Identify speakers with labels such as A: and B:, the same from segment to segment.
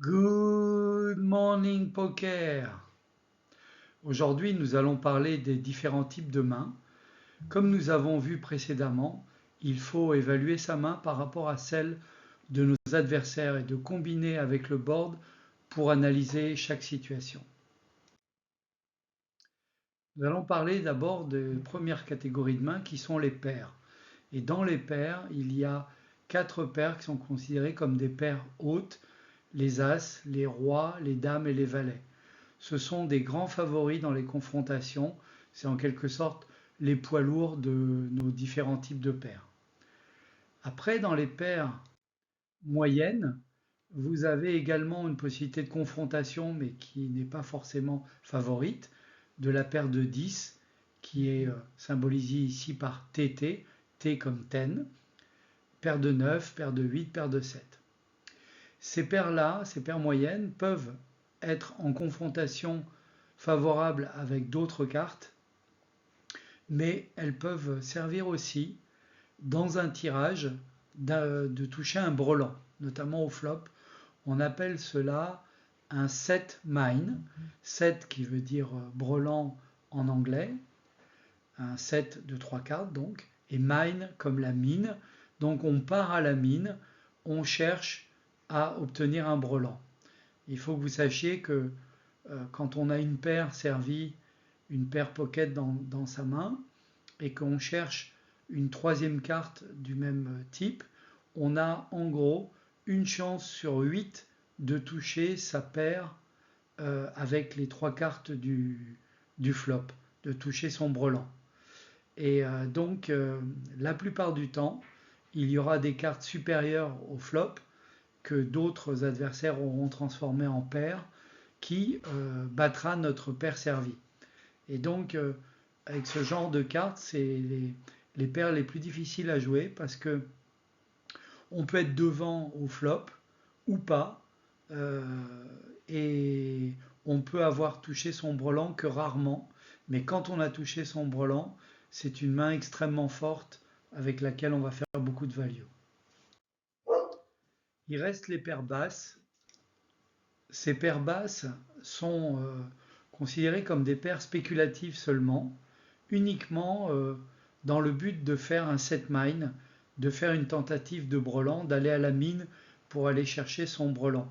A: Good morning poker. Aujourd'hui, nous allons parler des différents types de mains. Comme nous avons vu précédemment, il faut évaluer sa main par rapport à celle de nos adversaires et de combiner avec le board pour analyser chaque situation. Nous allons parler d'abord des premières catégories de mains qui sont les paires. Et dans les paires, il y a 4 paires qui sont considérées comme des paires hautes: les as, les rois, les dames et les valets. Ce sont des grands favoris dans les confrontations. C'est en quelque sorte les poids lourds de nos différents types de paires. Après, dans les paires moyennes, vous avez également une possibilité de confrontation, mais qui n'est pas forcément favorite, de la paire de 10, qui est symbolisée ici par TT, T comme 10, paire de 9, paire de 8, paire de 7. Ces paires-là, ces paires moyennes, peuvent être en confrontation favorable avec d'autres cartes, mais elles peuvent servir aussi dans un tirage de toucher un brelan, notamment au flop. On appelle cela un set mine, set qui veut dire brelan en anglais, un set de 3 cartes donc, et mine comme la mine. Donc on part à la mine, on cherche à obtenir un brelan. Il faut que vous sachiez que quand on a une paire servie, une paire pocket dans sa main, et qu'on cherche une troisième carte du même type, on a en gros une chance sur 8 de toucher sa paire avec les 3 cartes du flop, de toucher son brelan. Et donc, la plupart du temps, il y aura des cartes supérieures au flop que d'autres adversaires auront transformées en paires qui battra notre paire servie. Et donc, avec ce genre de cartes, c'est les paires les plus difficiles à jouer parce que on peut être devant au flop ou pas, euh, et on peut avoir touché son brelan que rarement. Mais quand on a touché son brelan, c'est une main extrêmement forte avec laquelle on va faire beaucoup de value. Il reste les paires basses. Ces paires basses sont considérées comme des paires spéculatives seulement, uniquement dans le but de faire un set mine, de faire une tentative de brelan, d'aller à la mine pour aller chercher son brelan.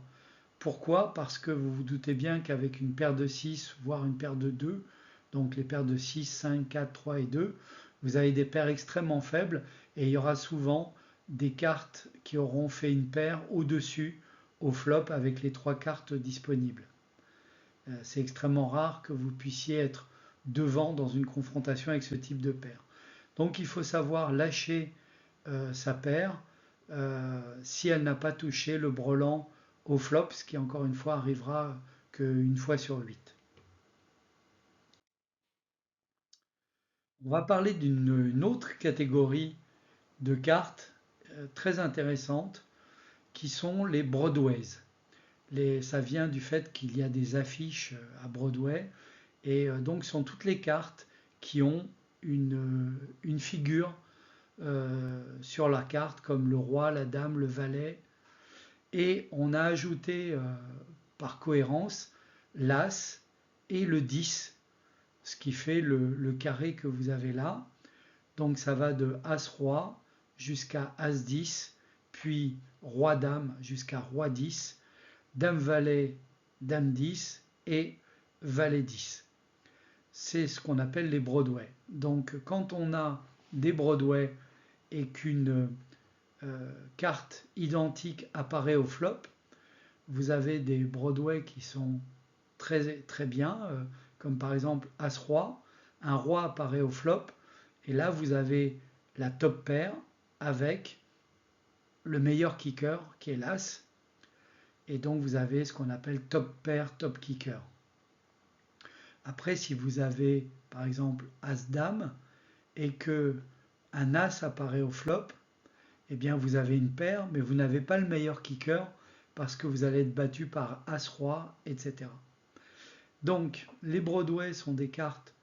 A: Pourquoi? Parce que vous vous doutez bien qu'avec une paire de 6, voire une paire de 2, donc les paires de 6, 5, 4, 3 et 2, vous avez des paires extrêmement faibles et il y aura souvent des cartes qui auront fait une paire au-dessus au flop avec les 3 cartes disponibles. C'est extrêmement rare que vous puissiez être devant dans une confrontation avec ce type de paire. Donc il faut savoir lâcher sa paire si elle n'a pas touché le brelan au flop, ce qui encore une fois arrivera qu'une fois sur 8. On va parler d'une autre catégorie de cartes très intéressantes qui sont les Broadways. Ça vient du fait qu'il y a des affiches à Broadway et donc ce sont toutes les cartes qui ont une figure sur la carte comme le roi, la dame, le valet, et on a ajouté par cohérence l'as et le 10, ce qui fait le carré que vous avez là. Donc ça va de as-roi jusqu'à as-10, puis roi-dame jusqu'à roi-10, dame-valet, dame-10 et valet-10. C'est ce qu'on appelle les Broadway. Donc quand on a des Broadway et qu'une carte identique apparaît au flop, vous avez des Broadway qui sont très, très bien, comme par exemple As-Roi. Un roi apparaît au flop, et là vous avez la top paire avec le meilleur kicker qui est l'As, et donc vous avez ce qu'on appelle top paire, top kicker. Après, si vous avez par exemple As-Dame et que un As apparaît au flop, eh bien vous avez une paire, mais vous n'avez pas le meilleur kicker parce que vous allez être battu par As-Roi, etc. Donc les Broadway sont des cartes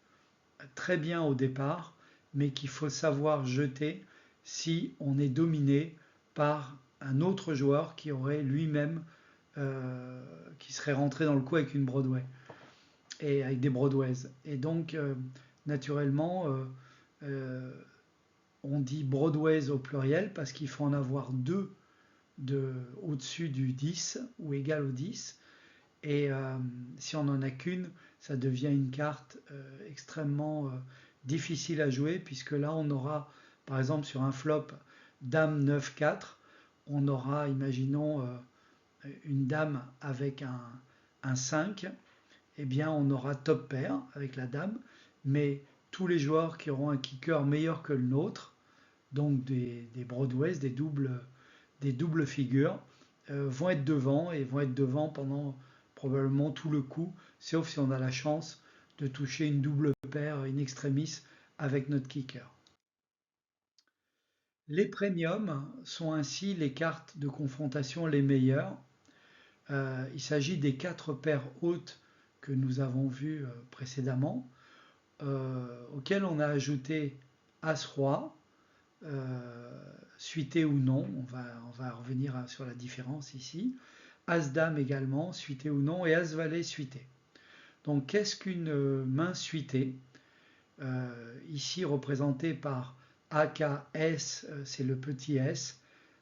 A: très bien au départ, mais qu'il faut savoir jeter si on est dominé par un autre joueur qui aurait lui-même qui serait rentré dans le coup avec une Broadway et avec des Broadways. Et donc, naturellement, euh, on dit Broadways au pluriel parce qu'il faut en avoir deux au-dessus du 10 ou égal au 10. Et si on n'en a qu'une, ça devient une carte extrêmement difficile à jouer, puisque là, on aura, par exemple, sur un flop Dame 9-4, on aura, imaginons, une Dame avec un 5, eh bien, on aura top pair avec la Dame, mais tous les joueurs qui auront un kicker meilleur que le nôtre, donc des Broadways, des doubles figures, vont être devant et vont être devant pendant probablement tout le coup, sauf si on a la chance de toucher une double paire in extremis avec notre kicker. Les premiums sont ainsi les cartes de confrontation les meilleures. Il s'agit des quatre paires hautes que nous avons vues précédemment, auxquelles on a ajouté As-Roi, suité ou non, on va revenir sur la différence ici. As-Dame également, suité ou non, et As-Valet suité. Donc qu'est-ce qu'une main suitée? Ici représentée par AKS, c'est le petit s,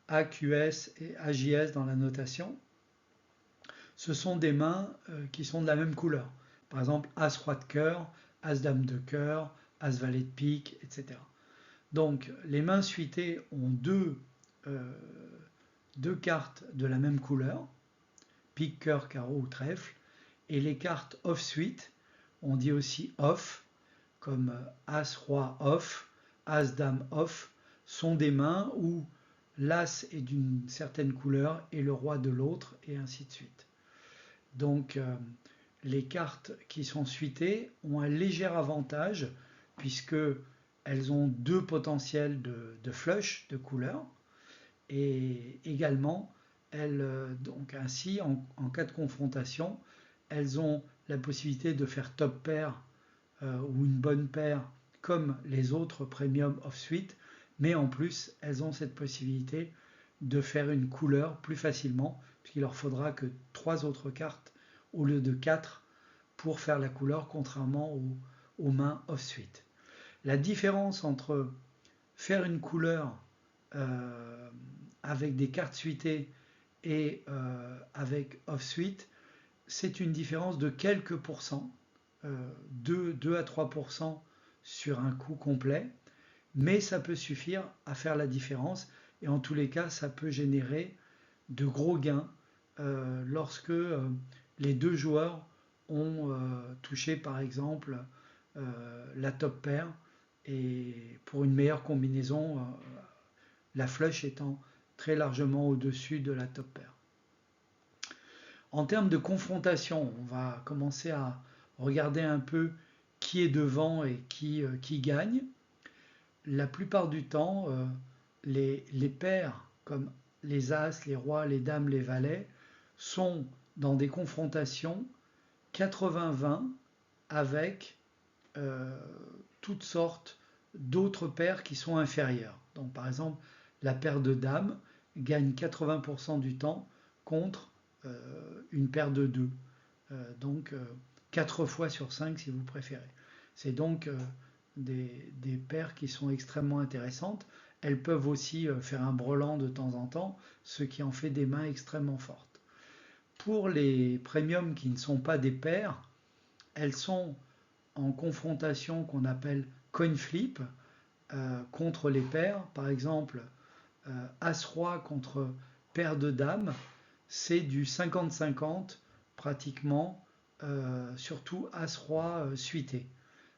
A: AQS et AJS dans la notation. Ce sont des mains qui sont de la même couleur. Par exemple, As-Roi de cœur, As-Dame de cœur, As-Valet de pique, etc. Donc les mains suitées ont euh, deux cartes de la même couleur, pique, cœur, carreau ou trèfle, et les cartes off-suite, on dit aussi off, comme As-Roi off, As-Dame off, sont des mains où l'As est d'une certaine couleur et le Roi de l'autre, et ainsi de suite. Donc les cartes qui sont suitées ont un léger avantage, puisque elles ont deux potentiels de flush, de couleur, et également, donc ainsi, en cas de confrontation, elles ont la possibilité de faire top pair ou une bonne paire comme les autres premium off suite, mais en plus, elles ont cette possibilité de faire une couleur plus facilement, puisqu'il leur faudra que 3 autres cartes au lieu de 4 pour faire la couleur, contrairement aux mains off suite. La différence entre faire une couleur euh, avec des cartes suitées et avec off-suite, c'est une différence de quelques pourcents, 2 à 3% sur un coup complet, mais ça peut suffire à faire la différence et en tous les cas, ça peut générer de gros gains lorsque les deux joueurs ont touché par exemple la top pair et pour une meilleure combinaison, la flush étant très largement au-dessus de la top pair. En termes de confrontation, on va commencer à regarder un peu qui est devant et qui gagne. La plupart du temps, les paires comme les As, les Rois, les Dames, les Valets sont dans des confrontations 80-20 avec euh, toutes sortes d'autres paires qui sont inférieures. Donc par exemple, la paire de dames gagne 80% du temps contre une paire de 2. Donc 4 fois sur 5 si vous préférez. C'est donc des paires qui sont extrêmement intéressantes. Elles peuvent aussi faire un brelan de temps en temps, ce qui en fait des mains extrêmement fortes. Pour les premiums qui ne sont pas des paires, elles sont en confrontation qu'on appelle coin flip contre les paires. Par exemple, As-Roi contre paire de dames, c'est du 50-50 pratiquement, surtout As-Roi suité.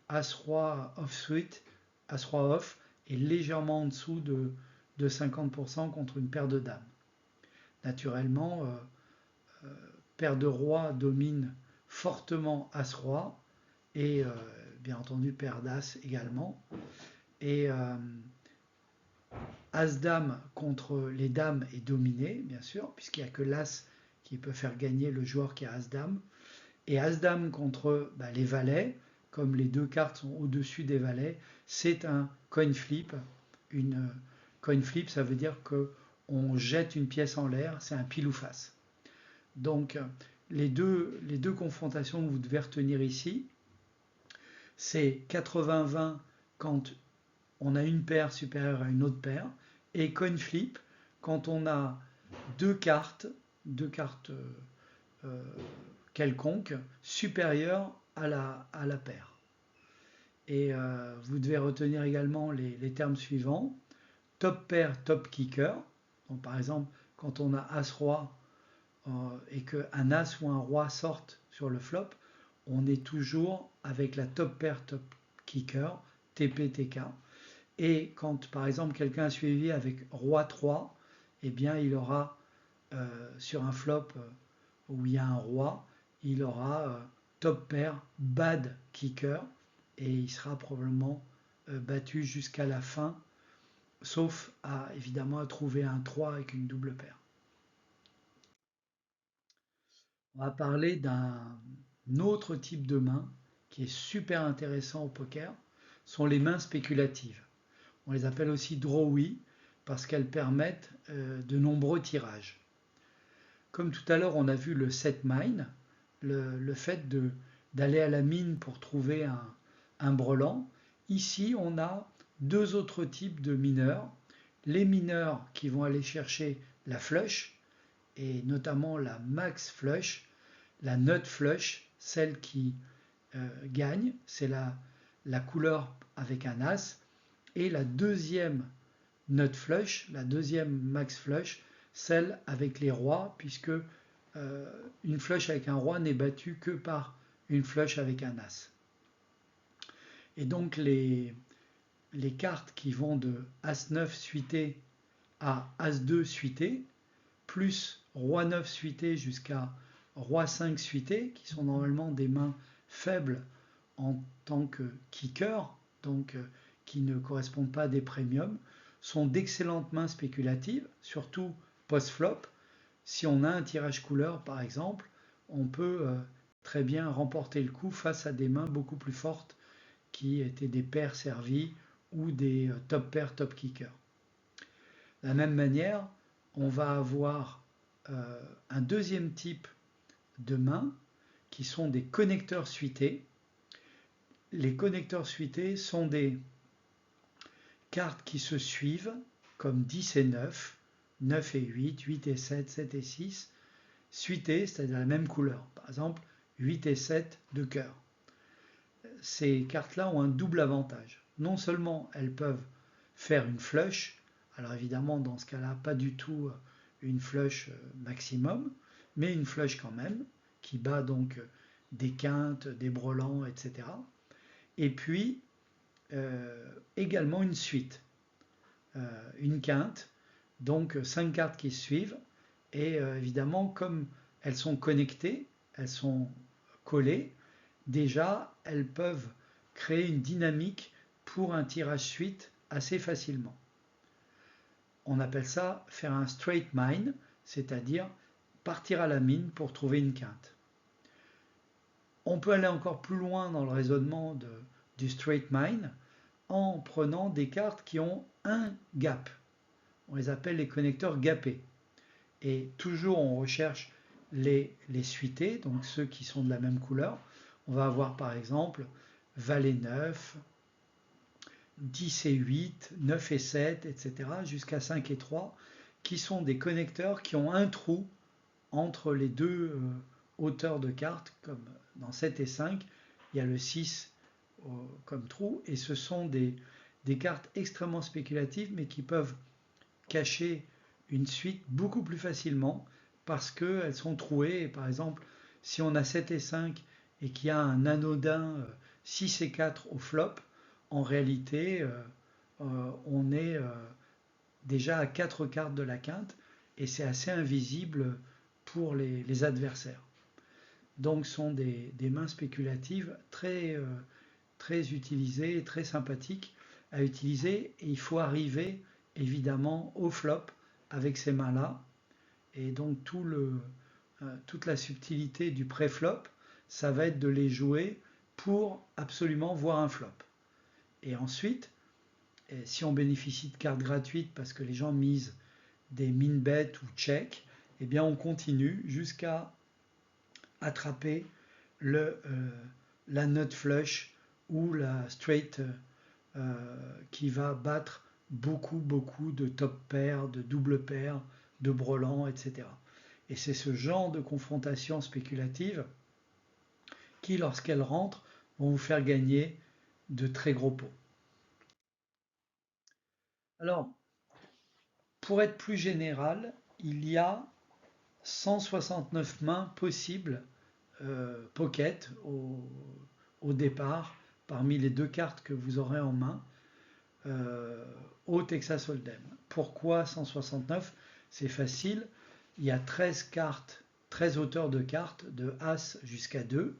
A: As-Roi off suite, As-Roi off est légèrement en dessous de 50% contre une paire de dames. Naturellement, paire de roi domine fortement As-Roi et bien entendu paire d'As également. Et As-Dame contre les dames est dominé, bien sûr, puisqu'il n'y a que l'As qui peut faire gagner le joueur qui a As-Dame. Et As-Dame contre les valets, comme les deux cartes sont au-dessus des valets, c'est un coin flip. Une coin flip, ça veut dire qu'on jette une pièce en l'air, c'est un pile ou face. Donc les deux confrontations que vous devez retenir ici, c'est 80-20 quand on a une paire supérieure à une autre paire, et coin flip quand on a deux cartes quelconques supérieures à la paire. Et vous devez retenir également les termes suivants. Top pair, top kicker. Donc, par exemple, quand on a As-Roi et qu'un As ou un Roi sortent sur le flop, on est toujours avec la top pair, top kicker, TP-TK. Et quand, par exemple, quelqu'un a suivi avec Roi 3, eh bien, il aura sur un flop où il y a un Roi, il aura top pair, bad kicker, et il sera probablement battu jusqu'à la fin, sauf évidemment à trouver un 3 avec une double paire. On va parler d'un autre type de main qui est super intéressant au poker, sont les mains spéculatives. On les appelle aussi drawy parce qu'elles permettent de nombreux tirages. Comme tout à l'heure, on a vu le set mine, le fait d'aller à la mine pour trouver un brelan. Ici, on a deux autres types de mineurs. Les mineurs qui vont aller chercher la flush, et notamment la max flush, la nut flush, celle qui gagne, c'est la couleur avec un as, et la deuxième nut flush, la deuxième max flush, celle avec les rois, puisque une flush avec un roi n'est battue que par une flush avec un as. Et donc les cartes qui vont de As-9 suité à As-2 suité, plus Roi 9 suité jusqu'à Roi 5 suité, qui sont normalement des mains faibles en tant que kicker, donc qui ne correspondent pas à des premiums, sont d'excellentes mains spéculatives, surtout post-flop. Si on a un tirage couleur, par exemple, on peut très bien remporter le coup face à des mains beaucoup plus fortes qui étaient des paires servies ou des top pairs, top kickers. De la même manière, on va avoir un deuxième type de mains qui sont des connecteurs suités. Les connecteurs suités sont des cartes qui se suivent comme 10 et 9, 9 et 8, 8 et 7, 7 et 6, suités, c'est-à-dire la même couleur. Par exemple, 8 et 7 de cœur. Ces cartes-là ont un double avantage. Non seulement elles peuvent faire une flush, alors évidemment dans ce cas-là pas du tout une flush maximum, mais une flush quand même, qui bat donc des quintes, des brelans, etc. Et puis également une suite, une quinte, donc 5 cartes qui suivent, et évidemment comme elles sont connectées, elles sont collées, déjà elles peuvent créer une dynamique pour un tirage suite assez facilement. On appelle ça faire un straight mine, c'est-à-dire partir à la mine pour trouver une quinte. On peut aller encore plus loin dans le raisonnement du straight mine en prenant des cartes qui ont un gap. On les appelle les connecteurs gapés. Et toujours on recherche les suités, donc ceux qui sont de la même couleur. On va avoir par exemple Valet 9, 10 et 8, 9 et 7, etc. jusqu'à 5 et 3, qui sont des connecteurs qui ont un trou entre les deux hauteurs de cartes, comme dans 7 et 5, il y a le 6 comme trou, et ce sont des cartes extrêmement spéculatives, mais qui peuvent cacher une suite beaucoup plus facilement parce qu'elles sont trouées. Et par exemple, si on a 7 et 5 et qu'il y a un anodin 6 et 4 au flop, en réalité, on est déjà à 4 cartes de la quinte et c'est assez invisible pour les adversaires. Donc, ce sont des mains spéculatives très, très utilisées et très sympathiques à utiliser. Et il faut arriver évidemment au flop avec ces mains-là. Et donc, toute la subtilité du pré-flop, ça va être de les jouer pour absolument voir un flop. Et ensuite, si on bénéficie de cartes gratuites parce que les gens misent des min-bet ou check, eh bien on continue jusqu'à attraper la nut flush ou la straight qui va battre beaucoup de top pairs, de double pairs, de brelans, etc. Et c'est ce genre de confrontation spéculative qui, lorsqu'elle rentre, vont vous faire gagner de très gros pots. Alors, pour être plus général, il y a 169 mains possibles pocket au départ parmi les deux cartes que vous aurez en main au Texas Hold'em. Pourquoi 169? C'est facile, il y a 13 cartes, 13 auteurs de cartes de As jusqu'à 2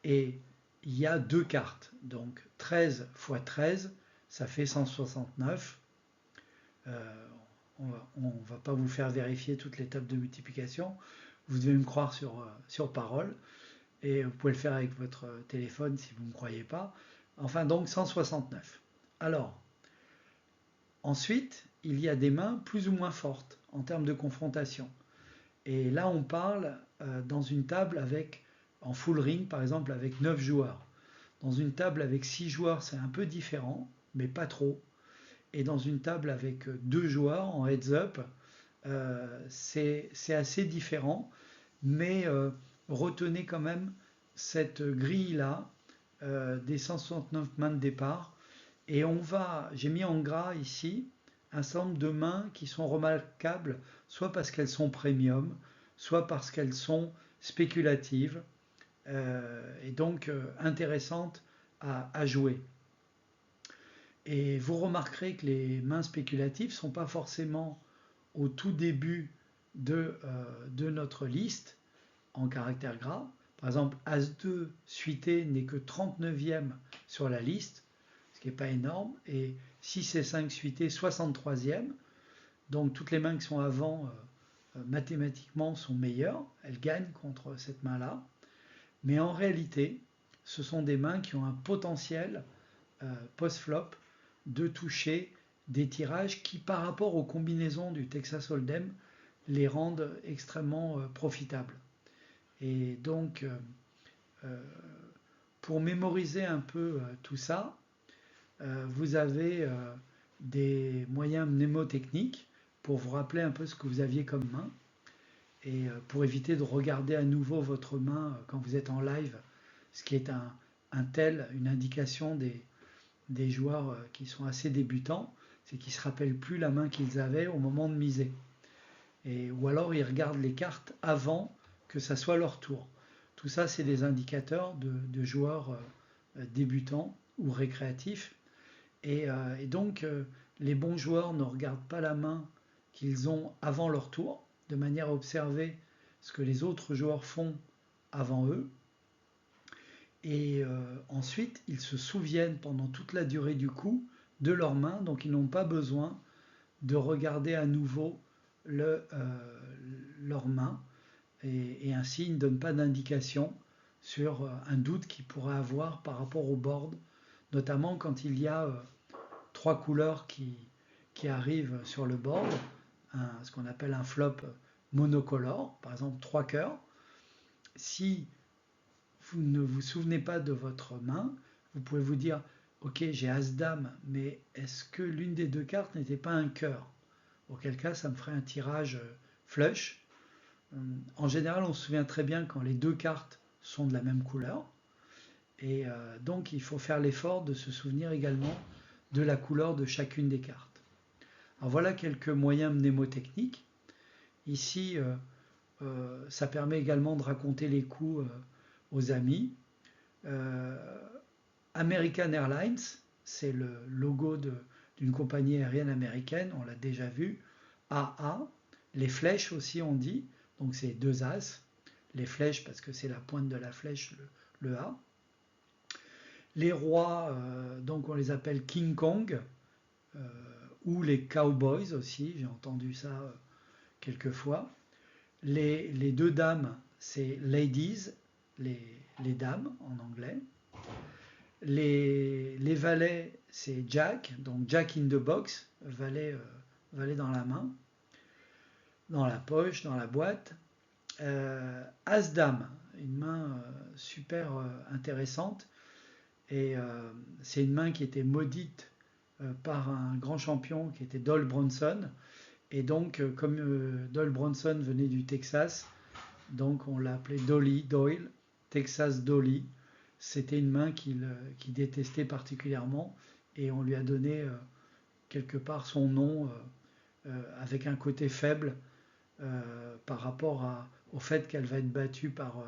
A: et il y a deux cartes, donc 13 x 13 ça fait 169. On ne va pas vous faire vérifier toutes les tables de multiplication, vous devez me croire sur parole, et vous pouvez le faire avec votre téléphone si vous ne me croyez pas. Enfin, donc 169. Alors, ensuite, il y a des mains plus ou moins fortes en termes de confrontation. Et là, on parle dans une table avec, en full ring, par exemple, avec 9 joueurs. Dans une table avec 6 joueurs, c'est un peu différent, mais pas trop. Et dans une table avec 2 joueurs en heads-up, c'est assez différent, mais retenez quand même cette grille-là des 169 mains de départ. Et j'ai mis en gras ici un certain nombre de mains qui sont remarquables, soit parce qu'elles sont premium, soit parce qu'elles sont spéculatives, et donc intéressantes à jouer. Et vous remarquerez que les mains spéculatives ne sont pas forcément au tout début de notre liste en caractère gras. Par exemple, As-2 suité n'est que 39e sur la liste, ce qui n'est pas énorme, et 6 et 5 suité 63e. Donc toutes les mains qui sont avant, mathématiquement, sont meilleures. Elles gagnent contre cette main-là. Mais en réalité, ce sont des mains qui ont un potentiel post-flop de toucher des tirages qui, par rapport aux combinaisons du Texas Hold'em, les rendent extrêmement profitables. Et donc, pour mémoriser un peu tout ça, vous avez des moyens mnémotechniques pour vous rappeler un peu ce que vous aviez comme main et pour éviter de regarder à nouveau votre main quand vous êtes en live, ce qui est une indication des joueurs qui sont assez débutants, c'est qu'ils ne se rappellent plus la main qu'ils avaient au moment de miser. Ou alors ils regardent les cartes avant que ça soit leur tour. Tout ça, c'est des indicateurs de joueurs débutants ou récréatifs. Et donc, les bons joueurs ne regardent pas la main qu'ils ont avant leur tour, de manière à observer ce que les autres joueurs font avant eux. Et ensuite, ils se souviennent pendant toute la durée du coup de leur main, donc ils n'ont pas besoin de regarder à nouveau leur main. Et ainsi, ils ne donnent pas d'indication sur un doute qu'ils pourraient avoir par rapport au board, notamment quand il y a trois couleurs qui arrivent sur le board, ce qu'on appelle un flop monocolore, par exemple trois cœurs. Si vous ne vous souvenez pas de votre main, vous pouvez vous dire ok, j'ai As-Dame, mais est-ce que l'une des deux cartes n'était pas un cœur? Auquel cas, ça me ferait un tirage flush. En général, on se souvient très bien quand les deux cartes sont de la même couleur. Et donc, il faut faire l'effort de se souvenir également de la couleur de chacune des cartes. Alors voilà quelques moyens mnémotechniques. Ici, ça permet également de raconter les coups aux amis. American Airlines, c'est le logo d'une compagnie aérienne américaine, on l'a déjà vu. AA, les flèches aussi on dit, donc c'est deux As. Les flèches parce que c'est la pointe de la flèche, le A. Les rois, donc on les appelle King Kong, ou les Cowboys aussi, j'ai entendu ça quelquefois. Les deux dames, c'est Ladies, les dames en anglais. Les valets, c'est Jack, donc Jack in the box, valet dans la main. dans la poche, dans la boîte. As-Dame, une main super intéressante. Et c'est une main qui était maudite par un grand champion qui était Doyle Bronson. Et donc, comme Doyle Bronson venait du Texas, donc on l'a appelé Doyle, Texas Dolly. C'était une main qu'il détestait particulièrement et on lui a donné quelque part son nom avec un côté faible par rapport au fait qu'elle va être battue par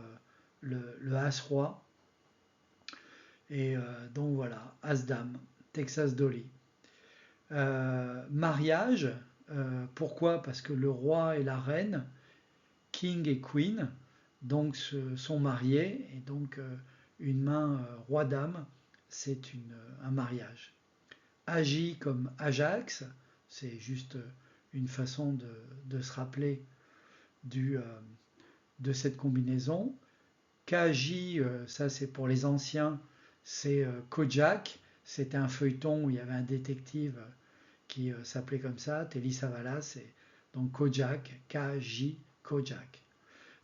A: le As-Roi. Et donc voilà, As-Dame, Texas Dolly. Mariage, pourquoi? Parce que le roi et la reine, King et Queen, donc sont mariés, et donc une main roi-dame, c'est un mariage. Agi comme Ajax, c'est juste une façon de se rappeler du, de cette combinaison. Kaji, ça c'est pour les anciens, c'est Kojak, c'était un feuilleton où il y avait un détective qui s'appelait comme ça, Telly Savalas, c'est donc Kojak, K-J, Kojak.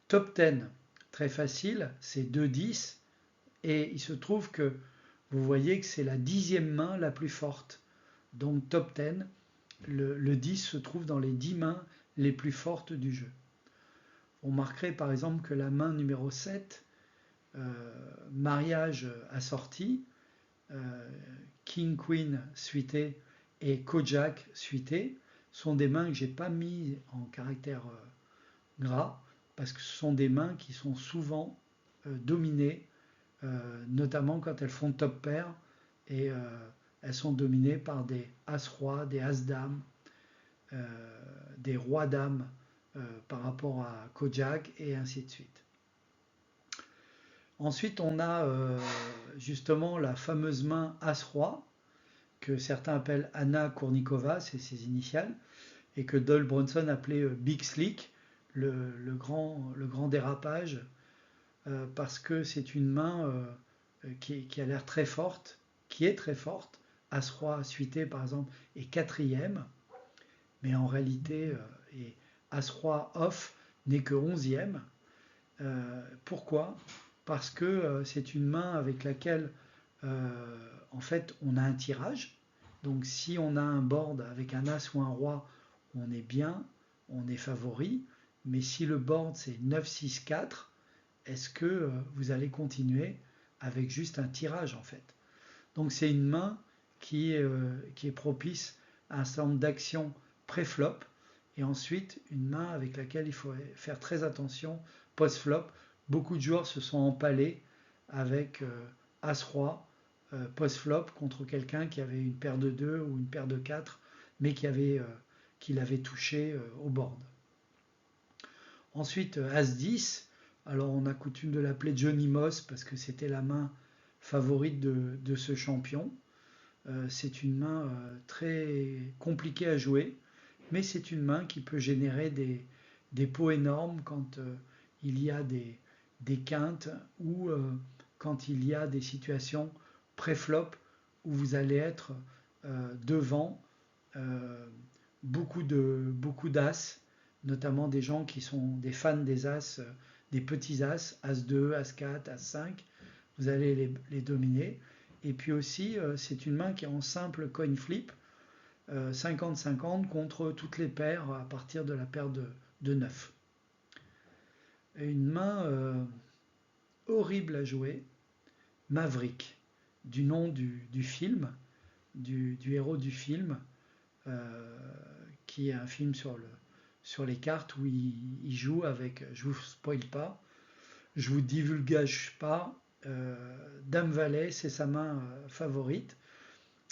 A: Top 10, très facile, c'est 2-10, et il se trouve que vous voyez que c'est la 10e main la plus forte. Donc top 10, le 10 se trouve dans les 10 mains les plus fortes du jeu. On remarquerait par exemple que la main numéro 7, mariage assorti, King Queen suité et Kojak suité, sont des mains que j'ai pas mis en caractère gras parce que ce sont des mains qui sont souvent dominées, notamment quand elles font top pair et elles sont dominées par des As-Roi, des As-Dames, euh, des Rois-Dames par rapport à Kojak et ainsi de suite. Ensuite, on a justement la fameuse main As-Roi, que certains appellent Anna Kournikova, c'est ses initiales, et que Doyle Bronson appelait Big Slick, le grand dérapage, parce que c'est une main qui a l'air très forte, qui est très forte. As-Roi suité, par exemple, est quatrième, mais en réalité, et As-Roi off n'est que 11e. Pourquoi? Parce que c'est une main avec laquelle, en fait, on a un tirage. Donc, si on a un board avec un As ou un Roi, on est bien, on est favori. Mais si le board c'est 9-6-4, est-ce que vous allez continuer avec juste un tirage en fait? Donc, c'est une main qui est propice à un certain nombre d'actions pré-flop et ensuite une main avec laquelle il faut faire très attention post-flop. Beaucoup de joueurs se sont empalés avec As-Roi post-flop contre quelqu'un qui avait une paire de 2 ou une paire de 4 mais qui l'avait touché au board. Ensuite, As-10, alors on a coutume de l'appeler Johnny Moss parce que c'était la main favorite de ce champion. C'est une main très compliquée à jouer, mais c'est une main qui peut générer des pots énormes quand il y a des quintes ou quand il y a des situations pré-flop où vous allez être devant euh, beaucoup d'as, notamment des gens qui sont des fans des as, des petits as, as-2, as-4, as-5, vous allez les dominer. Et puis aussi, c'est une main qui est en simple coin flip, 50-50 contre toutes les paires à partir de la paire de 9. Une main horrible à jouer, Maverick, du nom du film, du héros du film, euh, qui est un film sur les cartes où il joue avec, je vous spoil pas, je vous divulgage pas, Dame Valet, c'est sa main favorite.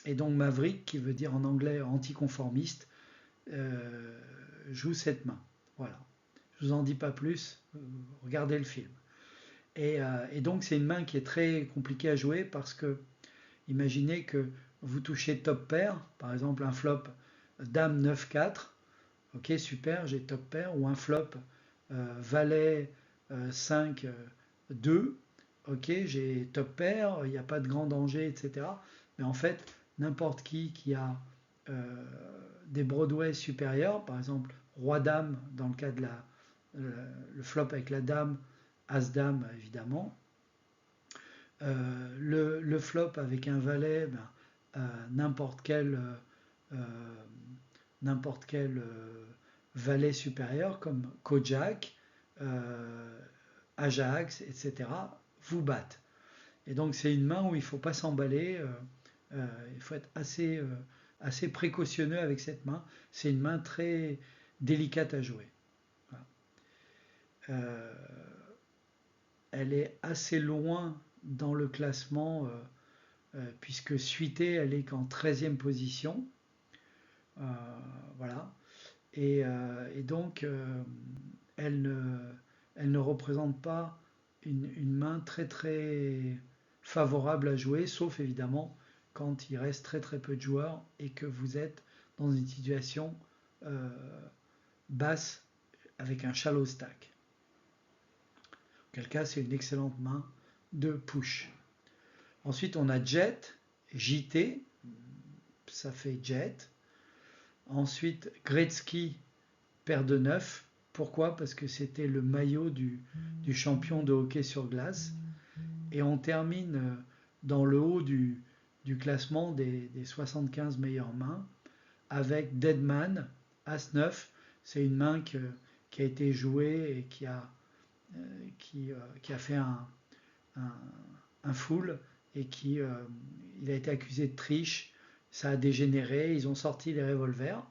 A: Et donc Maverick, qui veut dire en anglais anticonformiste, euh, joue cette main. Voilà. Je vous en dis pas plus, regardez le film. Et donc c'est une main qui est très compliquée à jouer parce que imaginez que vous touchez top pair, par exemple un flop Dame 9-4, ok super, j'ai top pair, ou un flop Valet 5-2, ok j'ai top pair, il n'y a pas de grand danger, etc. Mais en fait, n'importe qui a des Broadway supérieurs, par exemple roi-dame dans le cas de le flop avec la dame, as-dame évidemment. Le flop avec un valet, n'importe quel, euh, valet supérieur comme Kojak, Ajax, etc., vous battent. Et donc c'est une main où il ne faut pas s'emballer, il faut être assez précautionneux avec cette main. C'est une main très délicate à jouer. Voilà. Elle est assez loin dans le classement, puisque suitée, elle est qu'en 13e position. Voilà. Et donc, elle ne représente pas une main très très favorable à jouer, sauf évidemment quand il reste très très peu de joueurs et que vous êtes dans une situation euh, basse avec un shallow stack. En quel cas, c'est une excellente main de push. Ensuite, on a Jet, JT, ça fait Jet. Ensuite, Gretzky, paire de 9. Pourquoi? Parce que c'était le maillot du champion de hockey sur glace. Et on termine dans le haut du classement des 75 meilleures mains avec Deadman, As-9. C'est une main qui a été jouée et qui a fait un full et il a été accusé de triche. Ça a dégénéré, ils ont sorti les revolvers.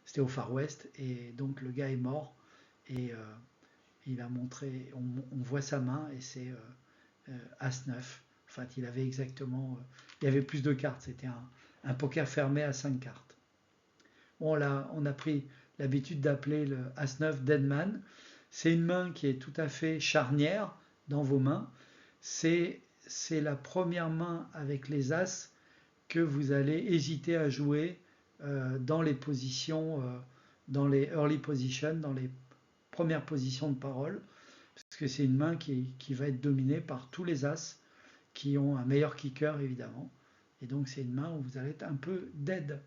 A: C'était au Far West et donc le gars est mort et il a montré, on voit sa main et c'est As-9. En fait, il avait exactement, il y avait plus de cartes. C'était un poker fermé à 5 cartes. Bon, là, on a pris l'habitude d'appeler le As-9 Deadman. C'est une main qui est tout à fait charnière dans vos mains. C'est la première main avec les As que vous allez hésiter à jouer dans les positions, dans les early positions, dans les premières positions de parole, parce que c'est une main qui va être dominée par tous les As qui ont un meilleur kicker évidemment. Et donc c'est une main où vous allez être un peu dead.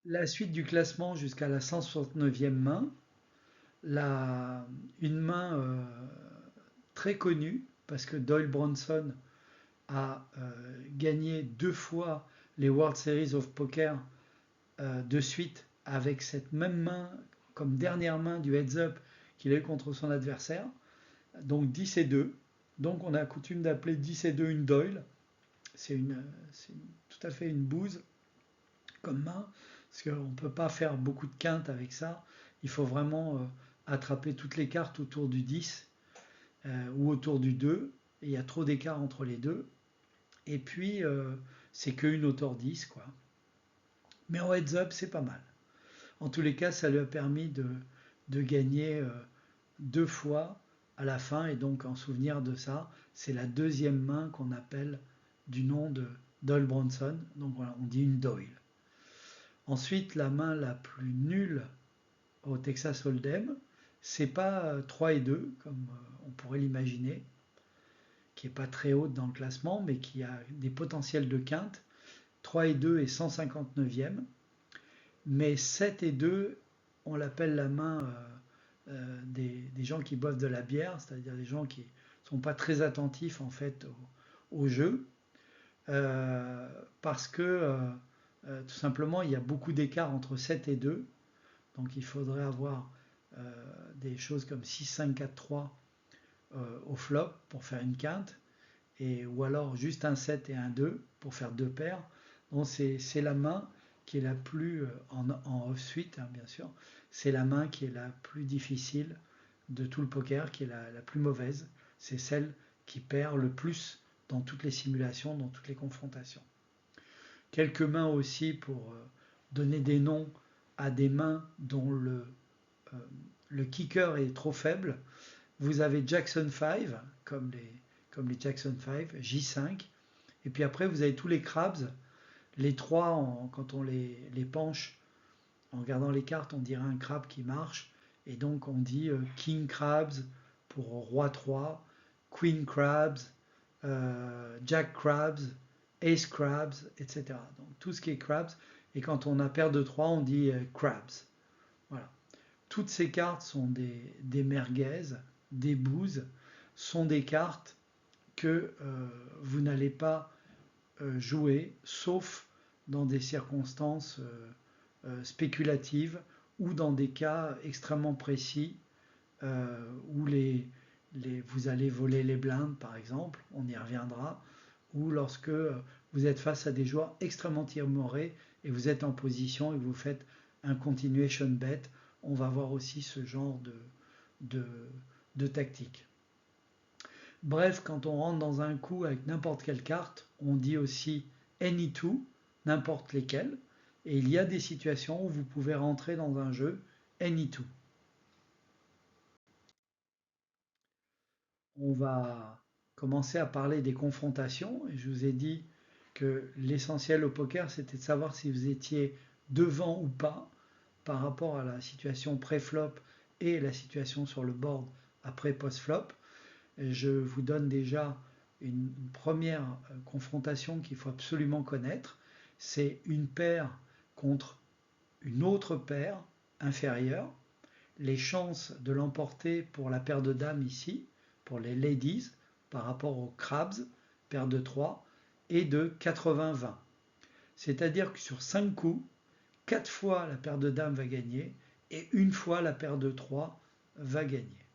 A: La suite du classement jusqu'à la 169e main, une main très connue, parce que Doyle Bronson a gagné 2 fois les World Series of Poker de suite avec cette même main comme dernière main du heads-up qu'il a eu contre son adversaire. Donc 10 et 2. Donc on a coutume d'appeler 10 et 2 une Doyle. C'est tout à fait une bouse comme main, parce qu'on ne peut pas faire beaucoup de quintes avec ça. Il faut vraiment attraper toutes les cartes autour du 10 ou autour du 2. Et il y a trop d'écart entre les deux. Et puis, c'est qu'une hauteur 10, quoi. Mais en heads-up, c'est pas mal. En tous les cas, ça lui a permis de gagner 2 fois à la fin. Et donc, en souvenir de ça, c'est la deuxième main qu'on appelle du nom de Doyle Bronson. Donc voilà, on dit une Doyle. Ensuite, la main la plus nulle au Texas Hold'em, c'est pas 3 et 2, comme on pourrait l'imaginer, qui n'est pas très haute dans le classement, mais qui a des potentiels de quinte. 3 et 2 est 159e. Mais 7 et 2, on l'appelle la main des gens qui boivent de la bière, c'est-à-dire des gens qui ne sont pas très attentifs en fait au jeu. Parce que tout simplement il y a beaucoup d'écart entre 7 et 2. Donc il faudrait avoir des choses comme 6, 5, 4, 3 au flop pour faire une quinte, ou alors juste un 7 et un 2 pour faire deux paires. Donc c'est la main qui est la plus, en off-suite hein, bien sûr, c'est la main qui est la plus difficile de tout le poker, qui est la plus mauvaise. C'est celle qui perd le plus dans toutes les simulations, dans toutes les confrontations. Quelques mains aussi pour donner des noms à des mains dont le kicker est trop faible. Vous avez Jackson 5, comme les Jackson 5, J5. Et puis après, vous avez tous les crabs. Les trois, quand on les penche, en regardant les cartes, on dirait un crabe qui marche. Et donc on dit King Crabs pour Roi 3, Queen Crabs, Jack Crabs, Ace Crabs, etc. Donc tout ce qui est crabs. Et quand on a paire de 3, on dit crabs. Voilà. Toutes ces cartes sont des merguez, des bouses, sont des cartes que vous n'allez pas jouer, sauf dans des circonstances spéculatives ou dans des cas extrêmement précis où vous allez voler les blindes, par exemple, on y reviendra, ou lorsque vous êtes face à des joueurs extrêmement timorés et vous êtes en position et vous faites un continuation bet, on va voir aussi ce genre de tactique. Bref, quand on rentre dans un coup avec n'importe quelle carte, on dit aussi any two, n'importe lesquelles, et il y a des situations où vous pouvez rentrer dans un jeu any two. On va commencer à parler des confrontations, et je vous ai dit que l'essentiel au poker, c'était de savoir si vous étiez devant ou pas par rapport à la situation pré-flop et la situation sur le board après post-flop. Je vous donne déjà une première confrontation qu'il faut absolument connaître. C'est une paire contre une autre paire inférieure. Les chances de l'emporter pour la paire de dames ici, pour les ladies, par rapport aux crabs, paire de 3, est de 80-20. C'est-à-dire que sur 5 coups, 4 fois la paire de dames va gagner et une fois la paire de 3 va gagner.